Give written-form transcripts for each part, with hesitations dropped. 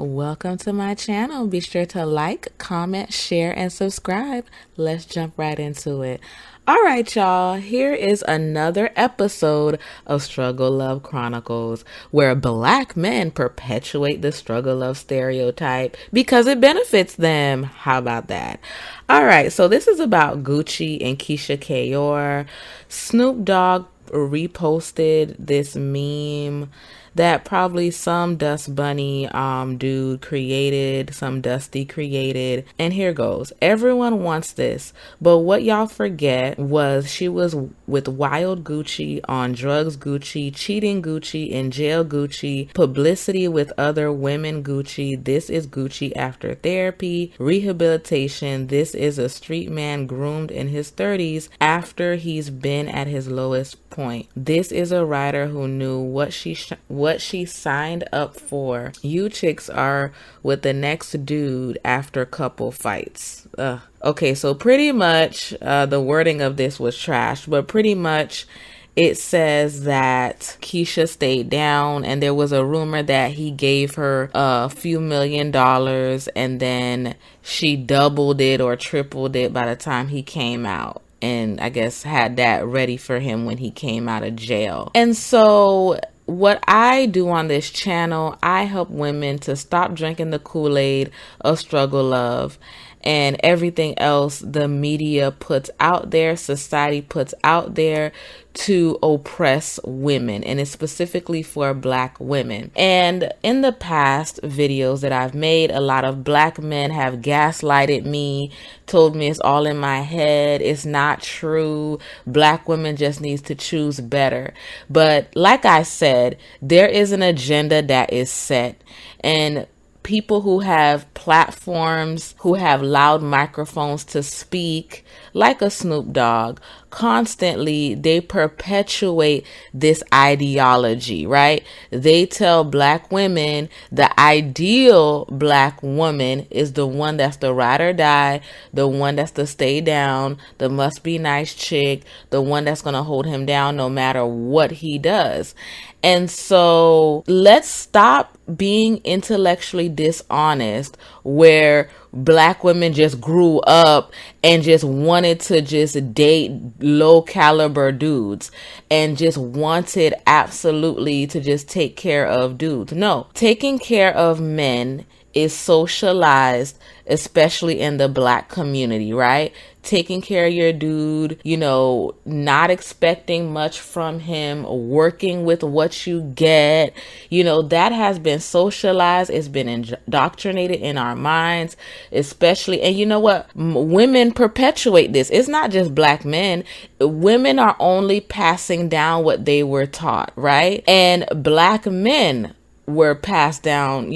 Welcome to my channel. Be sure to like, comment, share, and subscribe. Let's jump right into it. All right, y'all, here is another episode of Struggle Love Chronicles, where Black men perpetuate the struggle love stereotype because it benefits them. How about that? All right, so this is about Gucci and Keyshia. Snoop Dogg reposted this meme that probably some Dust Bunny dude created, some Dusty created. And here goes. Everyone wants this, but what y'all forget was she was with Wild Gucci, on drugs Gucci, cheating Gucci, in jail Gucci, publicity with other women Gucci. This is Gucci after therapy, rehabilitation. This is a street man groomed in his 30s after he's been at his lowest point. This is a writer who knew what she signed up for. You chicks are with the next dude after couple fights. Okay, so pretty much the wording of this was trash, but pretty much it says that Keyshia stayed down, and there was a rumor that he gave her a few $1,000,000 and then she doubled it or tripled it by the time he came out. And I guess had that ready for him when he came out of jail. And so what I do on this channel, I help women to stop drinking the Kool-Aid of struggle love and everything else the media puts out there, society puts out there to oppress women, and it's specifically for Black women. And in the past videos that I've made, a lot of Black men have gaslighted me, told me it's all in my head, it's not true, Black women just needs to choose better. But like I said, there is an agenda that is set, and people who have platforms, who have loud microphones to speak, like a Snoop Dogg, constantly they perpetuate this ideology, right? They tell Black women the ideal Black woman is the one that's the ride or die, the one that's the stay down, the must be nice chick, the one that's gonna hold him down no matter what he does. And so let's stop being intellectually dishonest where Black women just grew up and just wanted to just date low caliber dudes and just wanted absolutely to just take care of dudes. No, taking care of men is socialized, especially in the Black community, right? Taking care of your dude, not expecting much from him, working with what you get, that has been socialized. It's been indoctrinated in our minds, especially. And you know what? Women perpetuate this. It's not just Black men. Women are only passing down what they were taught, right? And Black men were passed down,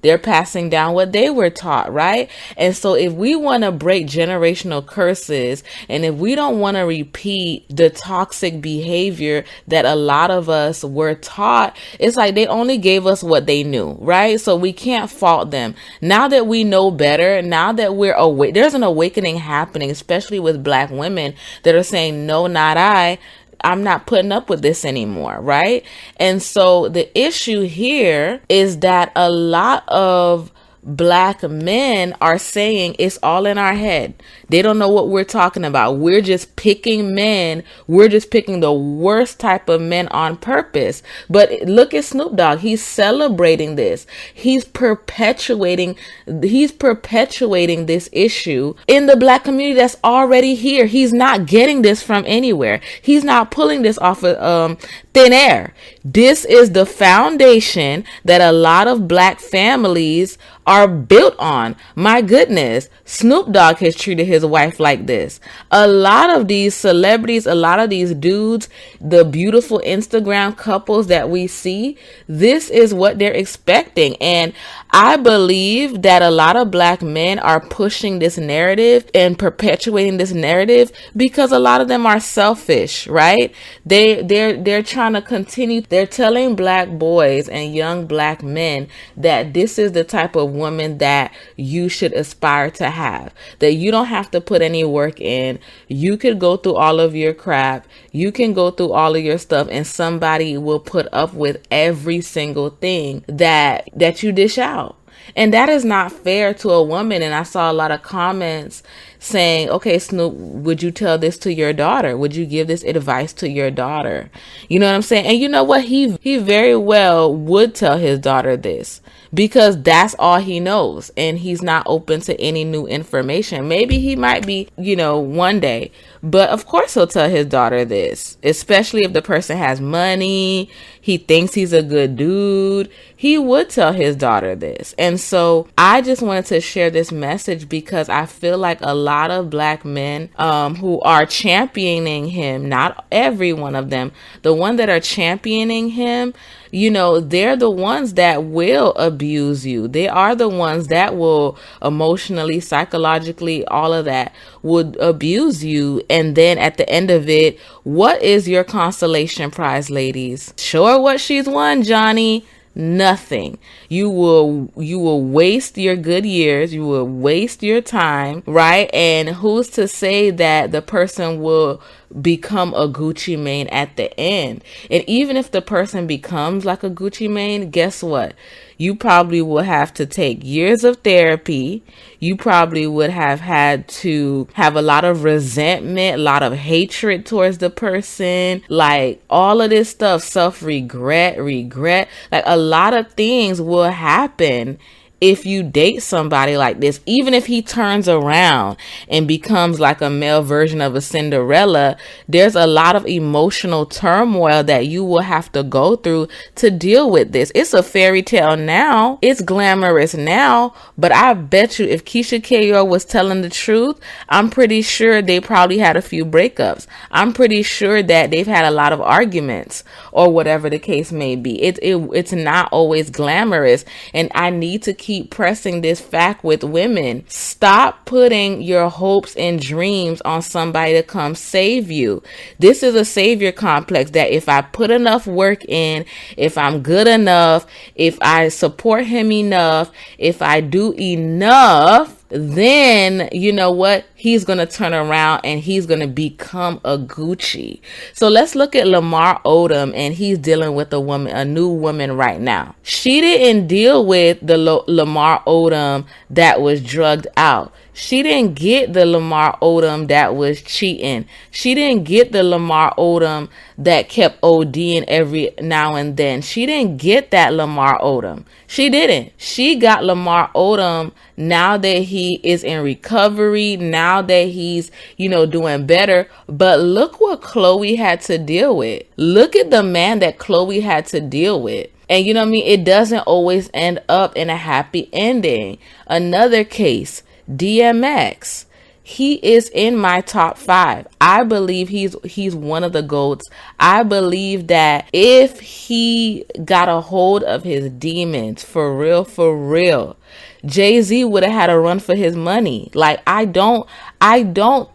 they're passing down what they were taught, right? And so if we want to break generational curses, and if we don't want to repeat the toxic behavior that a lot of us were taught, it's like they only gave us what they knew, right? So we can't fault them. Now that we know better, now that we're awake, there's an awakening happening, especially with Black women that are saying, no, not I'm not putting up with this anymore, right? And so the issue here is that a lot of Black men are saying it's all in our head. They don't know what we're talking about. We're just picking men. We're just picking the worst type of men on purpose. But look at Snoop Dogg. He's celebrating this. He's perpetuating this issue in the Black community that's already here. He's not getting this from anywhere. He's not pulling this off of thin air. This is the foundation that a lot of Black families are built on. My goodness, Snoop Dogg has treated his wife like this. A lot of these celebrities, a lot of these dudes, the beautiful Instagram couples that we see, this is what they're expecting. And I believe that a lot of Black men are pushing this narrative and perpetuating this narrative because a lot of them are selfish, right? They're trying to continue. They're telling Black boys and young Black men that this is the type of woman that you should aspire to have, that you don't have to put any work in. You could go through all of your crap. You can go through all of your stuff and somebody will put up with every single thing that you dish out. And that is not fair to a woman. And I saw a lot of comments saying, okay, Snoop, would you tell this to your daughter? Would you give this advice to your daughter? You know what I'm saying? And you know what? He very well would tell his daughter this, because that's all he knows, and he's not open to any new information. Maybe he might be, one day, but of course he'll tell his daughter this, especially if the person has money, he thinks he's a good dude. He would tell his daughter this. And so I just wanted to share this message because I feel like a lot of black men who are championing him, not every one of them, the one that are championing him, they're the ones that will abuse you. They are the ones that will emotionally, psychologically, all of that would abuse you. And then at the end of it, what is your consolation prize, ladies? Sure, what she's won, Johnny? Nothing. You will waste your good years. You will waste your time, right? And who's to say that the person will become a Gucci Mane at the end? And even if the person becomes like a Gucci Mane, guess what? You probably will have to take years of therapy. You probably would have had to have a lot of resentment, a lot of hatred towards the person, like all of this stuff, self-regret, like a lot of things will happen if you date somebody like this. Even if he turns around and becomes like a male version of a Cinderella, there's a lot of emotional turmoil that you will have to go through to deal with this. It's a fairy tale now. It's glamorous now. But I bet you if Keyshia Ka'oir was telling the truth, I'm pretty sure they probably had a few breakups. I'm pretty sure that they've had a lot of arguments or whatever the case may be. It's not always glamorous. And I need to keep pressing this fact with women. Stop putting your hopes and dreams on somebody to come save you. This is a savior complex that if I put enough work in, if I'm good enough, if I support him enough, if I do enough, then you know what? He's going to turn around and he's going to become a Gucci. So let's look at Lamar Odom, and he's dealing with a new woman right now. She didn't deal with the Lamar Odom that was drugged out. She didn't get the Lamar Odom that was cheating. She didn't get the Lamar Odom that kept ODing every now and then. She didn't get that Lamar Odom. She didn't. She got Lamar Odom now that he is in recovery, now that he's, doing better. But look what Chloe had to deal with. Look at the man that Chloe had to deal with. And you know what I mean? It doesn't always end up in a happy ending. Another case, DMX. He is in my top 5. I believe he's one of the GOATs. I believe that if he got a hold of his demons for real, Jay-Z would have had a run for his money. Like I don't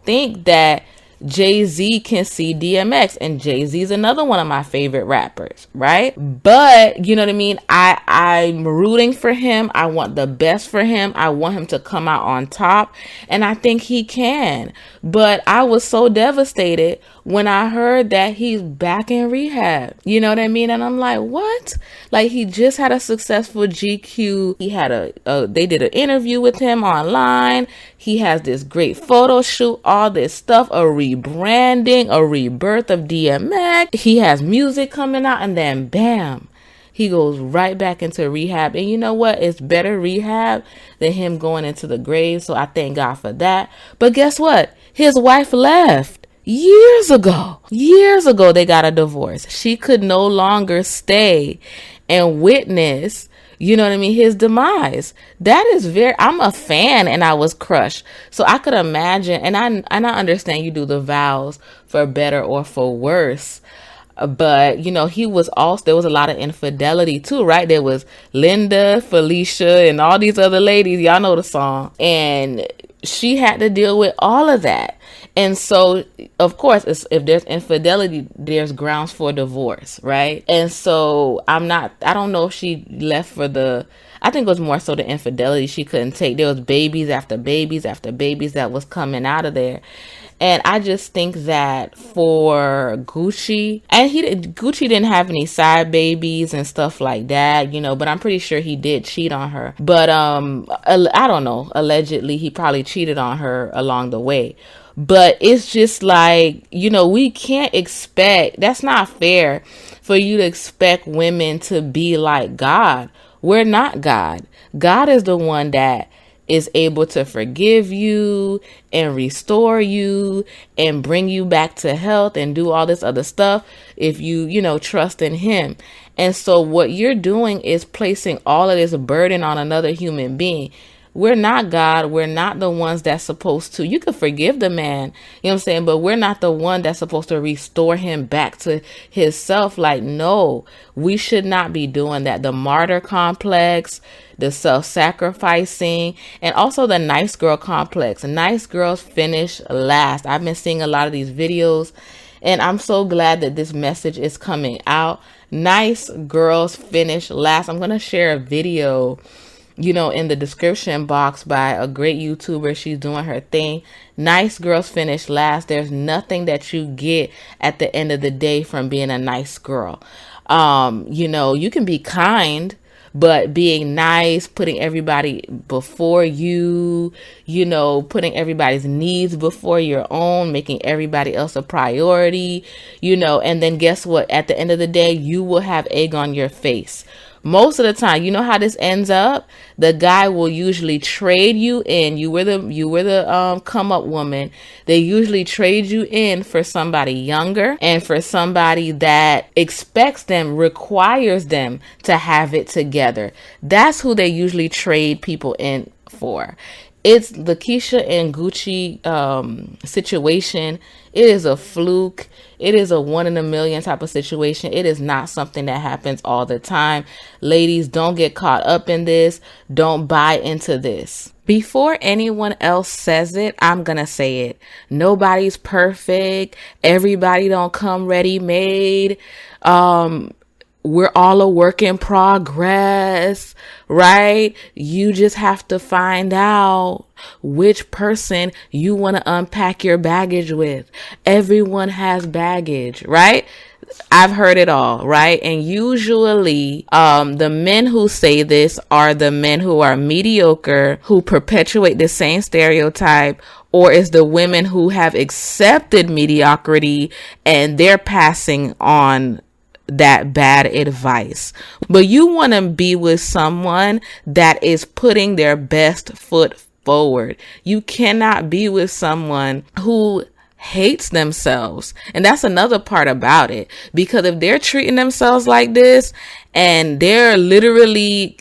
think that Jay-Z can see DMX, and Jay-Z is another one of my favorite rappers, right? But you know what I mean? I'm rooting for him. I want the best for him. I want him to come out on top, and I think he can. But I was so devastated when I heard that he's back in rehab. You know what I mean? And I'm like, what? Like, he just had a successful GQ. He had they did an interview with him online. He has this great photo shoot, all this stuff, a rebranding, a rebirth of DMX. He has music coming out, and then bam, he goes right back into rehab. And you know what? It's better rehab than him going into the grave. So I thank God for that. But guess what? His wife left. Years ago, they got a divorce. She could no longer stay and witness, you know what I mean, his demise. That is I'm a fan, and I was crushed. So I could imagine, and I understand you do the vows for better or for worse. But, he was also, there was a lot of infidelity too, right? There was Linda, Felicia, and all these other ladies. Y'all know the song. And she had to deal with all of that. And so, of course, if there's infidelity, there's grounds for divorce, right? And so I don't know if she left for I think it was more so the infidelity she couldn't take. There was babies after babies after babies that was coming out of there. And I just think that for Gucci, and Gucci didn't have any side babies and stuff like that, but I'm pretty sure he did cheat on her. But I don't know, allegedly he probably cheated on her along the way. But it's just like, we can't expect, that's not fair for you to expect women to be like God. We're not God. God is the one that is able to forgive you and restore you and bring you back to health and do all this other stuff if you trust in him. And so what you're doing is placing all of this burden on another human being. We're not God. We're not the ones that's supposed to. You could forgive the man, you know what I'm saying? But we're not the one that's supposed to restore him back to his self. Like, no, we should not be doing that. The martyr complex, the self-sacrificing, and also the nice girl complex. Nice girls finish last. I've been seeing a lot of these videos, and I'm so glad that this message is coming out. Nice girls finish last. I'm going to share a video in the description box by a great YouTuber. She's doing her thing. Nice girls finish last. There's nothing that you get at the end of the day from being a nice girl. You can be kind, but being nice, putting everybody before you, putting everybody's needs before your own, making everybody else a priority, and then guess what? At the end of the day, you will have egg on your face. Most of the time, you know how this ends up? The guy will usually trade you in. You were the come up woman. They usually trade you in for somebody younger and for somebody that expects them, requires them to have it together. That's who they usually trade people in for. It's the Keyshia and Gucci situation. It is a fluke. It is a 1 in a million type of situation. It is not something that happens all the time. Ladies, don't get caught up in this. Don't buy into this. Before anyone else says it, I'm going to say it. Nobody's perfect. Everybody don't come ready-made. We're all a work in progress, right? You just have to find out which person you want to unpack your baggage with. Everyone has baggage, right? I've heard it all, right? And usually, the men who say this are the men who are mediocre, who perpetuate the same stereotype, or it's the women who have accepted mediocrity and they're passing on that bad advice. But you want to be with someone that is putting their best foot forward. You cannot be with someone who hates themselves. And that's another part about it, because if they're treating themselves like this and they're literally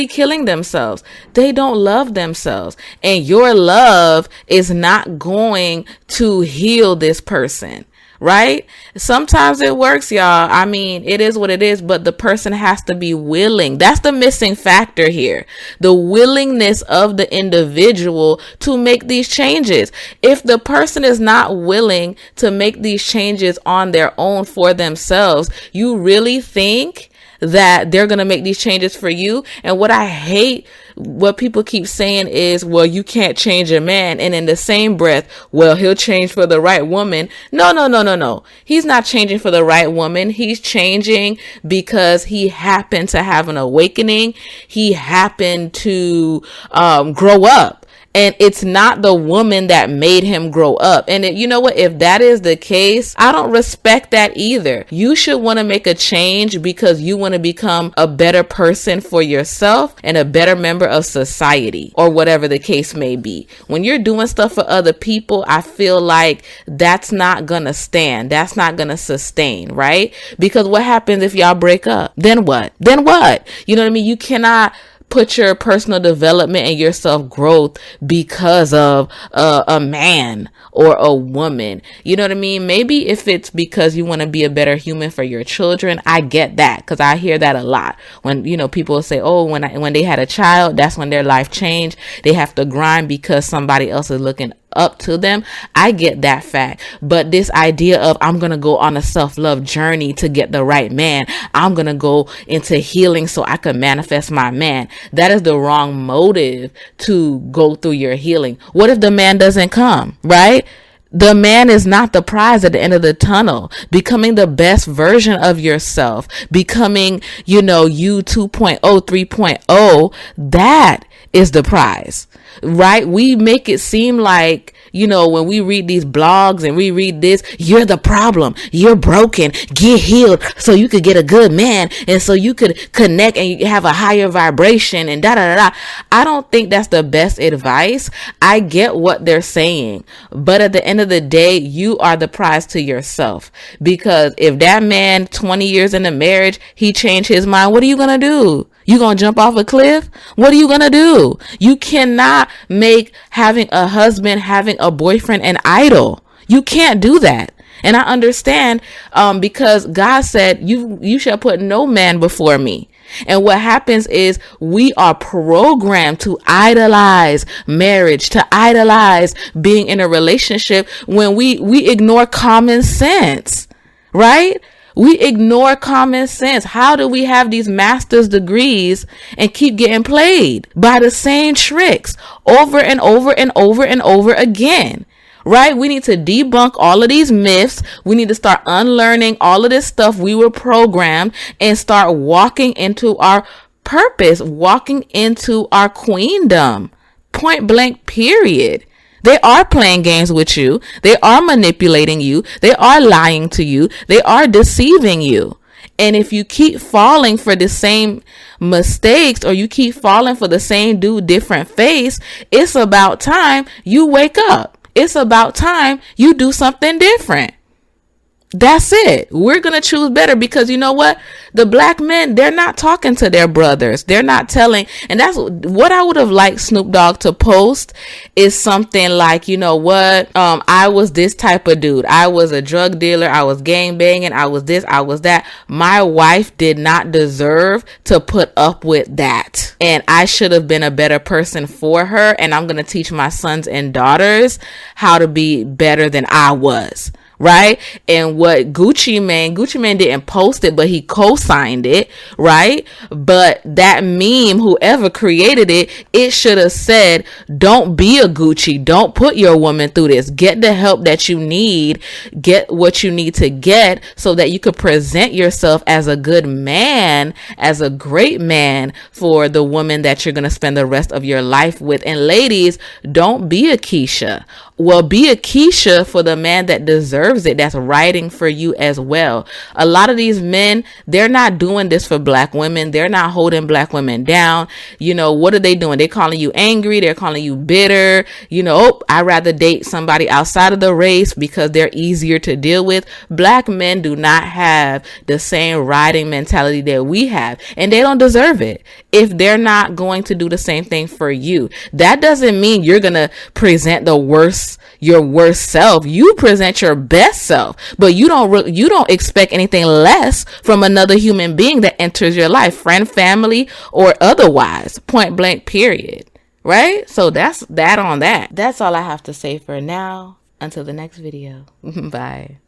killing themselves, they don't love themselves, and your love is not going to heal this person. Right? Sometimes it works, y'all. I mean, it is what it is, but the person has to be willing. That's the missing factor here. The willingness of the individual to make these changes. If the person is not willing to make these changes on their own for themselves, you really think that they're going to make these changes for you? And what I hate, what people keep saying is, well, you can't change a man. And in the same breath, well, he'll change for the right woman. No. He's not changing for the right woman. He's changing because he happened to have an awakening. He happened to grow up. And it's not the woman that made him grow up. And you know what? If that is the case, I don't respect that either. You should want to make a change because you want to become a better person for yourself and a better member of society, or whatever the case may be. When you're doing stuff for other people, I feel like that's not going to stand. That's not going to sustain, right? Because what happens if y'all break up? Then what? You know what I mean? You cannot put your personal development and your self-growth because of a man or a woman. You know what I mean? Maybe if it's because you want to be a better human for your children, I get that, because I hear that a lot. When, people say, oh, when they had a child, that's when their life changed. They have to grind because somebody else is looking up to them. I get that fact. But this idea of, I'm going to go on a self-love journey to get the right man, I'm going to go into healing so I can manifest my man, that is the wrong motive to go through your healing. What if the man doesn't come, right? The man is not the prize at the end of the tunnel. Becoming the best version of yourself, becoming, you 2.0, 3.0, that is the prize, right? We make it seem like, when we read these blogs and we read this, you're the problem, you're broken, get healed so you could get a good man and so you could connect and you have a higher vibration and da da da da. I don't think that's the best advice. I get what they're saying, but at the end of the day, you are the prize to yourself, because if that man 20 years into marriage, he changed his mind, what are you going to do? You gonna jump off a cliff? What are you gonna do? You cannot make having a husband, having a boyfriend an idol. You can't do that. And I understand, because God said, you shall put no man before me. And what happens is we are programmed to idolize marriage, to idolize being in a relationship when we ignore common sense, right? We ignore common sense. How do we have these master's degrees and keep getting played by the same tricks over and over and over and over again? Right? We need to debunk all of these myths. We need to start unlearning all of this stuff we were programmed and start walking into our purpose, walking into our queendom. Point blank, period. They are playing games with you. They are manipulating you. They are lying to you. They are deceiving you. And if you keep falling for the same mistakes, or you keep falling for the same dude, different face, it's about time you wake up. It's about time you do something different. That's it. We're going to choose better, because you know what? The black men, they're not talking to their brothers. They're not telling. And that's what I would have liked Snoop Dogg to post, is something like, you know what? I was this type of dude. I was a drug dealer. I was gang banging. I was this. I was that. My wife did not deserve to put up with that. And I should have been a better person for her. And I'm going to teach my sons and daughters how to be better than I was. Right? And what Gucci Mane didn't post it, but he co-signed it, right? But that meme, whoever created it, it should have said, don't be a Gucci. Don't put your woman through this. Get the help that you need. Get what you need to get so that you could present yourself as a good man, as a great man for the woman that you're going to spend the rest of your life with. And ladies, don't be a Keyshia. Well, be a Keyshia for the man that deserves it, that's writing for you as well. A lot of these men, they're not doing this for black women. They're not holding black women down. What are they doing? They're calling you angry. They're calling you bitter. I'd rather date somebody outside of the race because they're easier to deal with. Black men do not have the same riding mentality that we have, and they don't deserve it if they're not going to do the same thing for you. That doesn't mean you're going to present your worst self. You present your best self, but you don't expect anything less from another human being that enters your life, friend, family, or otherwise. Point blank, period. Right? So that's that on that. That's all I have to say for now. Until the next video. Bye.